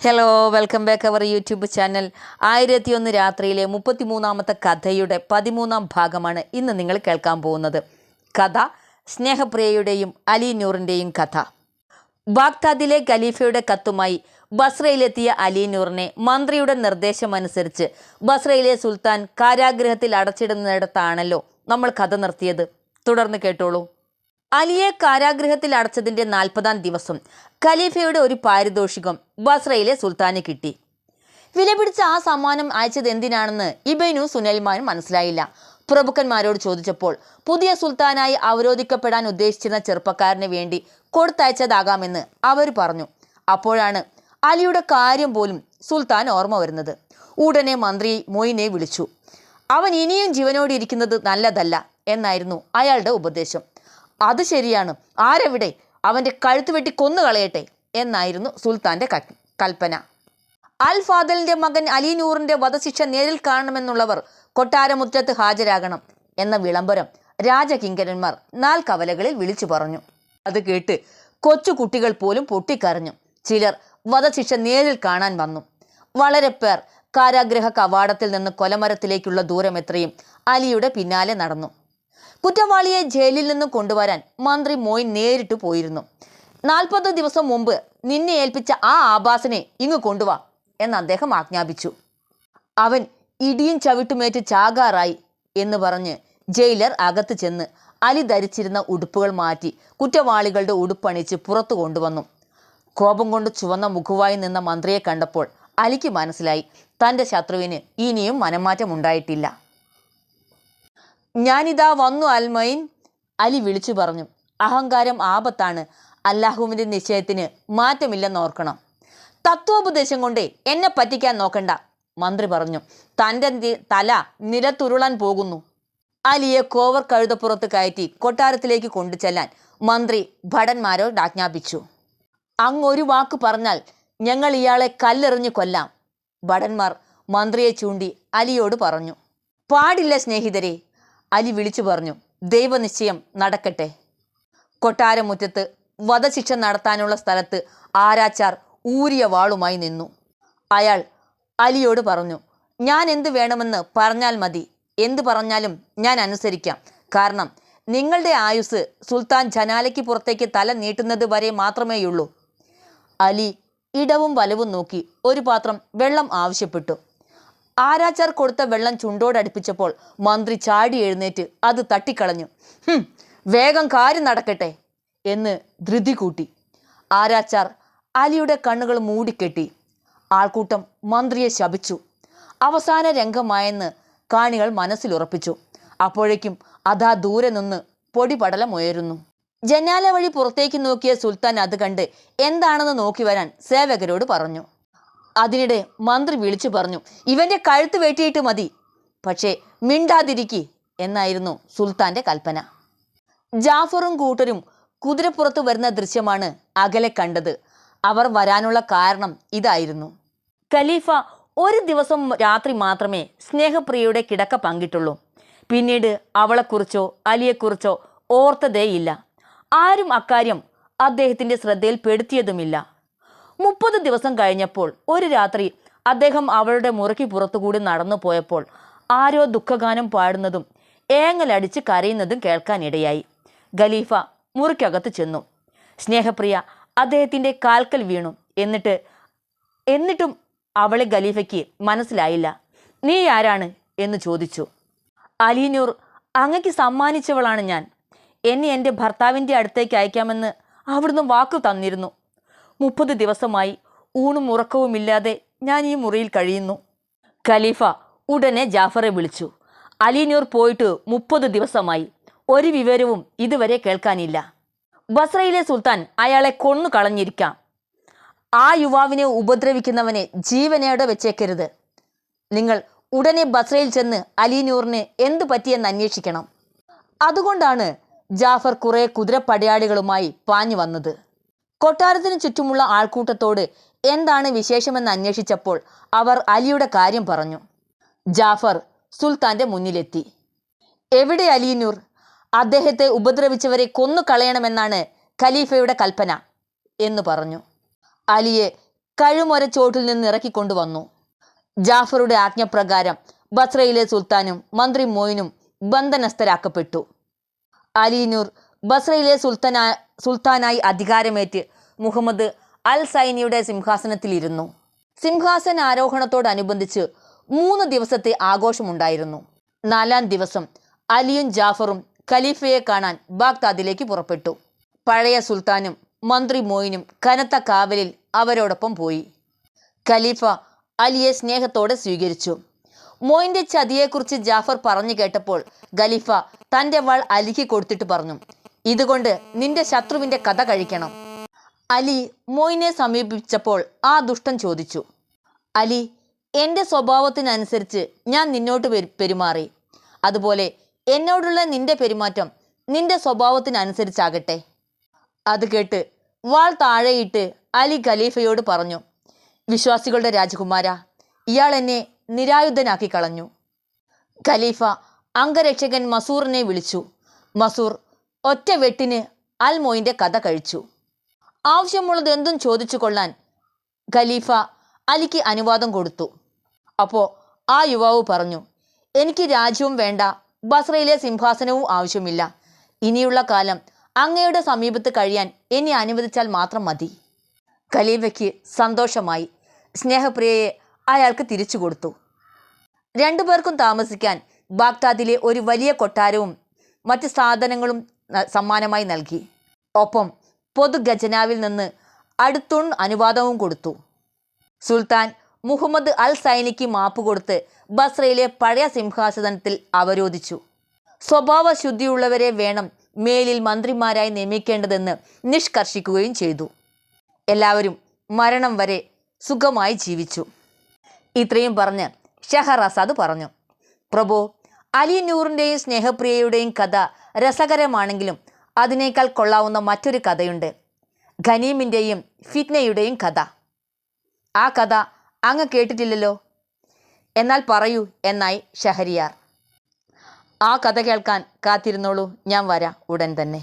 Hello, welcome back our YouTube channel. 1001 രാത്രിയിലെ 33ാമത്തെ കഥയുടെ 13ാം ഭാഗമാണ് ഇന്ന് നിങ്ങൾ കേൾക്കാൻ പോകുന്നത്. കഥ സ്നേഹപ്രിയയുടെയും അലി നൂറിൻ്റെയും കഥ. ബാഗ്ദാദിലെ ഖലീഫയുടെ കത്തുമായി ബസ്രയിലെത്തിയ അലി നൂറിനെ മന്ത്രിയുടെ നിർദ്ദേശമനുസരിച്ച് ബസ്രയിലെ സുൽത്താൻ കാരാഗൃഹത്തിൽ അടച്ചിടുന്നിടത്താണല്ലോ നമ്മൾ കഥ നിർത്തിയത്. തുടർന്ന് കേട്ടോളൂ. അലിയെ കാരാഗൃഹത്തിൽ അടച്ചതിൻ്റെ 40ാം ദിവസം ഖലീഫയുടെ ഒരു പാരിതോഷികം ബസ്രയിലെ സുൽത്താന് കിട്ടി. വിലപിടിച്ച ആ സമ്മാനം അയച്ചത് എന്തിനാണെന്ന് ഇബനു സുലൈമാൻ മനസ്സിലായില്ല. പ്രഭുക്കന്മാരോട് ചോദിച്ചപ്പോൾ പുതിയ സുൽത്താനായി അവരോധിക്കപ്പെടാൻ ഉദ്ദേശിച്ചിരുന്ന ചെറുപ്പക്കാരന് വേണ്ടി കൊടുത്തയച്ചതാകാമെന്ന് അവർ പറഞ്ഞു. അപ്പോഴാണ് അലിയുടെ കാര്യം പോലും സുൽത്താൻ ഓർമ്മ വരുന്നത്. ഉടനെ മന്ത്രി മൊയിനെ വിളിച്ചു. അവൻ ഇനിയും ജീവനോടെ ഇരിക്കുന്നത് നല്ലതല്ല എന്നായിരുന്നു അയാളുടെ ഉപദേശം. അത് ശരിയാണ്, ആരെവിടെ, അവൻ്റെ കഴുത്ത് വെട്ടി കൊന്നുകളയട്ടെ എന്നായിരുന്നു സുൽത്താൻ്റെ കൽപ്പന. അൽ ഫാദലിൻ്റെ മകൻ അലി നൂറിൻ്റെ വധശിക്ഷ നേരിൽ കാണണമെന്നുള്ളവർ കൊട്ടാരമുറ്റത്ത് ഹാജരാകണം എന്ന വിളംബരം രാജകിങ്കരന്മാർ നാൽക്കവലകളിൽ വിളിച്ചു പറഞ്ഞു. അത് കേട്ട് കൊച്ചു കുട്ടികൾ പോലും പൊട്ടിക്കരഞ്ഞു. ചിലർ വധശിക്ഷ നേരിൽ കാണാൻ വന്നു. വളരെ പേർ കാരാഗൃഹ കവാടത്തിൽ നിന്ന് കൊലമരത്തിലേക്കുള്ള ദൂരം എത്രയും അലിയുടെ പിന്നാലെ നടന്നു. കുറ്റവാളിയെ ജയിലിൽ നിന്ന് കൊണ്ടുവരാൻ മന്ത്രി മോയിൻ നേരിട്ട് പോയിരുന്നു. 40 ദിവസം മുമ്പ് നിന്നെ ഏൽപ്പിച്ച ആ ആഭാസനെ ഇങ്ങ് കൊണ്ടുവാ എന്ന് അദ്ദേഹം ആജ്ഞാപിച്ചു. അവൻ ഇടിയും ചവിട്ടുമേറ്റ് ചാകാറായി എന്ന് പറഞ്ഞ് ജയിലർ അകത്ത് ചെന്ന് അലി ധരിച്ചിരുന്ന ഉടുപ്പുകൾ മാറ്റി കുറ്റവാളികളുടെ ഉടുപ്പണിച്ച് പുറത്തു കൊണ്ടുവന്നു. കോപം കൊണ്ട് ചുവന്ന മുഖവുമായി നിന്ന മന്ത്രിയെ കണ്ടപ്പോൾ അലിക്ക് മനസ്സിലായി തൻ്റെ ശത്രുവിന് ഇനിയും മനംമാറ്റം ഉണ്ടായിട്ടില്ല. ഞാനിതാ വന്നു അൽമൈൻ, അലി വിളിച്ചു പറഞ്ഞു. അഹങ്കാരം ആപത്താണ്, അല്ലാഹുവിൻ്റെ നിശ്ചയത്തിന് മാറ്റമില്ലെന്നോർക്കണം. തത്വോപദേശം കൊണ്ട് എന്നെ പറ്റിക്കാൻ നോക്കണ്ട, മന്ത്രി പറഞ്ഞു. തൻ്റെ തല നിലത്തുരുളാൻ പോകുന്നു. അലിയെ കോവർ കഴുതപ്പുറത്ത് കയറ്റി കൊട്ടാരത്തിലേക്ക് കൊണ്ടുചെല്ലാൻ മന്ത്രി ഭടന്മാരോട് ആജ്ഞാപിച്ചു. അങ്ങൊരു വാക്ക് പറഞ്ഞാൽ ഞങ്ങൾ ഇയാളെ കല്ലെറിഞ്ഞു കൊല്ലാം, ഭടന്മാർ മന്ത്രിയെ ചൂണ്ടി അലിയോട് പറഞ്ഞു. പാടില്ല സ്നേഹിതരെ, അലി വിളിച്ചു പറഞ്ഞു. ദൈവനിശ്ചയം നടക്കട്ടെ. കൊട്ടാരമുറ്റത്ത് വധശിക്ഷ നടത്താനുള്ള സ്ഥലത്ത് ആരാച്ചാർ ഊരിയ വാളുമായി നിന്നു. അയാൾ അലിയോട് പറഞ്ഞു, ഞാൻ എന്ത് വേണമെന്ന് പറഞ്ഞാൽ മതി, എന്ത് പറഞ്ഞാലും ഞാൻ അനുസരിക്കാം. കാരണം നിങ്ങളുടെ ആയുസ് സുൽത്താൻ ജനാലയ്ക്ക് പുറത്തേക്ക് തല നീട്ടുന്നത് വരെ മാത്രമേയുള്ളൂ. അലി ഇടവും വലവും നോക്കി ഒരു പാത്രം വെള്ളം ആവശ്യപ്പെട്ടു. ആരാച്ചാർ കൊടുത്ത വെള്ളം ചുണ്ടോടടുപ്പിച്ചപ്പോൾ മന്ത്രി ചാടി എഴുന്നേറ്റ് അത് തട്ടിക്കളഞ്ഞു. വേഗം കാര്യം നടക്കട്ടെ എന്ന് ധൃതി കൂട്ടി. ആരാച്ചാർ അലിയുടെ കണ്ണുകൾ മൂടിക്കെട്ടി. ആൾക്കൂട്ടം മന്ത്രിയെ ശപിച്ചു. അവസാന രംഗമായെന്ന് കാണികൾ മനസ്സിലുറപ്പിച്ചു. അപ്പോഴേക്കും അതാ ദൂരെ നിന്ന് പൊടിപടലം ഉയരുന്നു. ജനാല വഴി പുറത്തേക്ക് നോക്കിയ സുൽത്താൻ അത് കണ്ട് എന്താണെന്ന് നോക്കി വരാൻ സേവകരോട് പറഞ്ഞു. അതിനിടെ മന്ത്രി വിളിച്ചു പറഞ്ഞു, ഇവൻ്റെ കഴുത്ത് വെട്ടിയിട്ട് മതി, പക്ഷേ മിണ്ടാതിരിക്കി എന്നായിരുന്നു സുൽത്താൻ്റെ കൽപ്പന. ജാഫറും കൂട്ടരും കുതിരപ്പുറത്ത് വരുന്ന ദൃശ്യമാണ് അകലെ കണ്ടത്. അവർ വരാനുള്ള കാരണം ഇതായിരുന്നു. ഖലീഫ ഒരു ദിവസം രാത്രി മാത്രമേ സ്നേഹപ്രിയയുടെ കിടക്ക പങ്കിട്ടുള്ളൂ. പിന്നീട് അവളെക്കുറിച്ചോ അലിയെക്കുറിച്ചോ ഓർത്തതേയില്ല. ആരും അക്കാര്യം അദ്ദേഹത്തിൻ്റെ ശ്രദ്ധയിൽപ്പെടുത്തിയതുമില്ല. 30 ദിവസം കഴിഞ്ഞപ്പോൾ ഒരു രാത്രി അദ്ദേഹം അവളുടെ മുറിക്ക് പുറത്തുകൂടി നടന്നു പോയപ്പോൾ ആരോ ദുഃഖഗാനം പാടുന്നതും ഏങ്ങലടിച്ച് കരയുന്നതും കേൾക്കാനിടയായി. ഖലീഫ മുറിക്കകത്ത് ചെന്നു. സ്നേഹപ്രിയ അദ്ദേഹത്തിൻ്റെ കാൽക്കൽ വീണു. എന്നിട്ടും അവളെ ഖലീഫയ്ക്ക് മനസ്സിലായില്ല. നീ ആരാണ് എന്ന് ചോദിച്ചു. അലി നൂർ, അങ്ങയ്ക്ക് സമ്മാനിച്ചവളാണ് ഞാൻ. എന്നെ എൻ്റെ ഭർത്താവിൻ്റെ അടുത്തേക്ക് അയക്കാമെന്ന് അവിടുന്ന് വാക്കു തന്നിരുന്നു. 30 ദിവസമായി ഊണും ഉറക്കവുമില്ലാതെ ഞാൻ ഈ മുറിയിൽ കഴിയുന്നു. ഖലീഫ ഉടനെ ജാഫറെ വിളിച്ചു. അലി നൂർ പോയിട്ട് 30 ദിവസമായി. ഒരു വിവരവും ഇതുവരെ കേൾക്കാനില്ല. ബസ്രയിലെ സുൽത്താൻ അയാളെ കൊന്നു കളഞ്ഞിരിക്കാം. ആ യുവാവിനെ ഉപദ്രവിക്കുന്നവനെ ജീവനോടെ വെച്ചേക്കരുത്. നിങ്ങൾ ഉടനെ ബസ്രയിൽ ചെന്ന് അലി നൂറിന് എന്തു പറ്റിയെന്ന് അന്വേഷിക്കണം. അതുകൊണ്ടാണ് ജാഫർ കുറെ കുതിരപ്പടയാളികളുമായി പാഞ്ഞു വന്നത്. കൊട്ടാരത്തിന് ചുറ്റുമുള്ള ആൾക്കൂട്ടത്തോട് എന്താണ് വിശേഷമെന്ന് അന്വേഷിച്ചപ്പോൾ അവർ അലിയുടെ കാര്യം പറഞ്ഞു. ജാഫർ സുൽത്താൻ്റെ മുന്നിലെത്തി. എവിടെ അലി നൂർ? അദ്ദേഹത്തെ ഉപദ്രവിച്ചവരെ കൊന്നു കളയണമെന്നാണ് ഖലീഫയുടെ കൽപ്പന എന്ന് പറഞ്ഞു. അലിയെ കഴുമൊര ചോട്ടിൽ നിന്ന് ഇറക്കിക്കൊണ്ടുവന്നു. ജാഫറുടെ ആജ്ഞപ്രകാരം ബസ്രയിലെ സുൽത്താനും മന്ത്രി മോയിനും ബന്ധനസ്ഥരാക്കപ്പെട്ടു. അലിനൂർ ബസ്രയിലെ സുൽത്താനായി അധികാരമേറ്റ് മുഹമ്മദ് അൽ സൈനിയുടെ സിംഹാസനത്തിലിരുന്നു. സിംഹാസനാരോഹണത്തോടനുബന്ധിച്ച് 3 ദിവസത്തെ ആഘോഷമുണ്ടായിരുന്നു. 4-ാം ദിവസം അലിയും ജാഫറും ഖലീഫയെ കാണാൻ ബാഗ്ദാദിലേക്ക് പുറപ്പെട്ടു. പഴയ സുൽത്താനും മന്ത്രി മോയിനും കനത്ത കാവലിൽ അവരോടൊപ്പം പോയി. ഖലീഫ അലിയെ സ്നേഹത്തോടെ സ്വീകരിച്ചു. മോയിൻ്റെ ചതിയെക്കുറിച്ച് ജാഫർ പറഞ്ഞു കേട്ടപ്പോൾ ഖലീഫ തൻ്റെ വാൾ അലിക്ക് കൊടുത്തിട്ട് പറഞ്ഞു, ഇതുകൊണ്ട് നിന്റെ ശത്രുവിൻ്റെ കഥ കഴിക്കണം. അലി മോയിനെ സമീപിച്ചപ്പോൾ ആ ദുഷ്ടൻ ചോദിച്ചു, അലി, എൻ്റെ സ്വഭാവത്തിനനുസരിച്ച് ഞാൻ നിന്നോട്ട് പെരുമാറി. അതുപോലെ എന്നോടുള്ള നിന്റെ പെരുമാറ്റം നിന്റെ സ്വഭാവത്തിനനുസരിച്ചാകട്ടെ. അത് കേട്ട് വാൾ താഴെയിട്ട് അലി ഖലീഫയോട് പറഞ്ഞു, വിശ്വാസികളുടെ രാജകുമാര, ഇയാൾ എന്നെ നിരായുധനാക്കി കളഞ്ഞു. ഖലീഫ അംഗരക്ഷകൻ മസൂറിനെ വിളിച്ചു. മസൂർ ഒറ്റ വെട്ടിന് അൽ മോയിൻ്റെ കഥ കഴിച്ചു. ആവശ്യമുള്ളത് എന്തും ചോദിച്ചു കൊള്ളാൻ ഖലീഫ അലിക്ക് അനുവാദം കൊടുത്തു. അപ്പോൾ ആ യുവാവ് പറഞ്ഞു, എനിക്ക് രാജ്യവും വേണ്ട, ബസ്രയിലെ സിംഹാസനവും ആവശ്യമില്ല. ഇനിയുള്ള കാലം അങ്ങയുടെ സമീപത്ത് കഴിയാൻ എന്നെ അനുവദിച്ചാൽ മാത്രം മതി. ഖലീഫയ്ക്ക് സന്തോഷമായി. സ്നേഹപ്രിയയെ അയാൾക്ക് തിരിച്ചു കൊടുത്തു. 2 പേർക്കും താമസിക്കാൻ ബാഗ്ദാദിലെ ഒരു വലിയ കൊട്ടാരവും മറ്റ് സാധനങ്ങളും സമ്മാനമായി നൽകി. ഒപ്പം പൊതു ഖജനാവിൽ നിന്ന് അടുത്തുൺ അനുവാദവും കൊടുത്തു. സുൽത്താൻ മുഹമ്മദ് അൽ സൈനിക്ക് മാപ്പ് കൊടുത്ത് ബസ്രയിലെ പഴയ സിംഹാസനത്തിൽ അവരോധിച്ചു. സ്വഭാവശുദ്ധിയുള്ളവരെ വേണം മേലിൽ മന്ത്രിമാരായി നിയമിക്കേണ്ടതെന്ന് നിഷ്കർഷിക്കുകയും ചെയ്തു. എല്ലാവരും മരണം വരെ സുഖമായി ജീവിച്ചു. ഇത്രയും പറഞ്ഞ് ഷഹറസാദ് പറഞ്ഞു, പ്രഭു, അലി നൂറിൻ്റെയും സ്നേഹപ്രിയയുടെയും കഥ രസകരമാണെങ്കിലും അതിനേക്കാൾ കൊള്ളാവുന്ന മറ്റൊരു കഥയുണ്ട്, ഖനീമിൻ്റെയും ഫിത്നയുടെയും കഥ. ആ കഥ അങ്ങ് കേട്ടിട്ടില്ലല്ലോ. എന്നാൽ പറയൂ എന്നായി ഷഹരിയാർ. ആ കഥ കേൾക്കാൻ കാത്തിരുന്നോളൂ, ഞാൻ വരാം ഉടൻ തന്നെ.